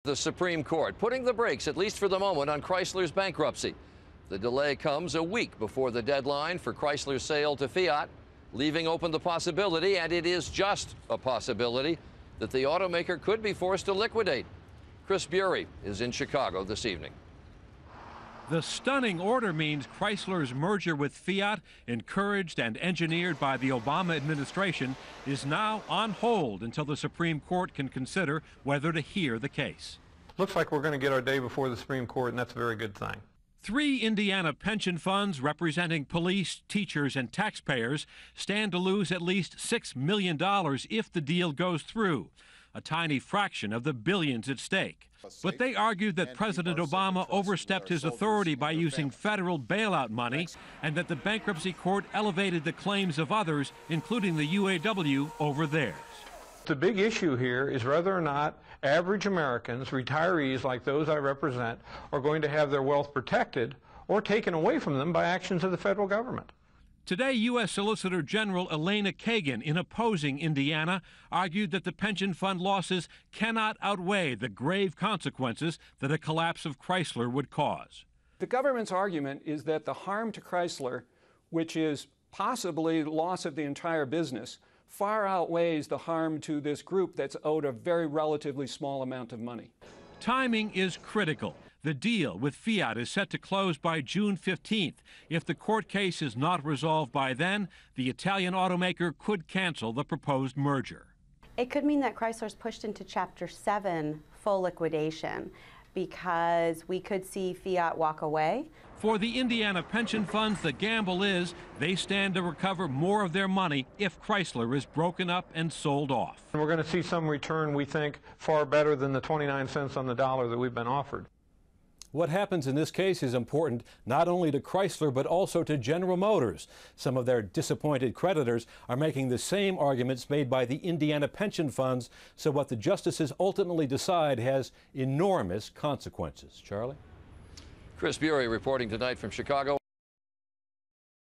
The Supreme Court putting the brakes, at least for the moment, on Chrysler's bankruptcy. The delay comes a week before the deadline for Chrysler's sale to Fiat, leaving open the possibility, and it is just a possibility, that the automaker could be forced to liquidate. Chris Bury is in Chicago this evening. The stunning order means Chrysler's merger with Fiat, encouraged and engineered by the Obama administration, is now on hold until the Supreme Court can consider whether to hear the case. Looks like we're going to get our day before the Supreme Court, and that's a very good thing. 3 Indiana pension funds representing police, teachers, and taxpayers stand to lose at least $6 million if the deal goes through, a tiny fraction of the billions at stake. But they argued that President Obama overstepped his authority by using federal bailout money and that the bankruptcy court elevated the claims of others, including the UAW, over theirs. The big issue here is whether or not average Americans, retirees like those I represent, are going to have their wealth protected or taken away from them by actions of the federal government. Today, U.S. Solicitor General Elena Kagan, in opposing Indiana, argued that the pension fund losses cannot outweigh the grave consequences that a collapse of Chrysler would cause. The government's argument is that the harm to Chrysler, which is possibly loss of the entire business, far outweighs the harm to this group that's owed a very relatively small amount of money. Timing is critical. The deal with Fiat is set to close by June 15th. If the court case is not resolved by then, the Italian automaker could cancel the proposed merger. It could mean that Chrysler's pushed into Chapter 7 full liquidation, because we could see Fiat walk away. For the Indiana pension funds, the gamble is they stand to recover more of their money if Chrysler is broken up and sold off. We're going to see some return, we think, far better than the 29 cents on the dollar that we've been offered. What happens in this case is important not only to Chrysler but also to General Motors. Some of their disappointed creditors are making the same arguments made by the Indiana pension funds, so what the justices ultimately decide has enormous consequences. Charlie? Chris Bury reporting tonight from Chicago.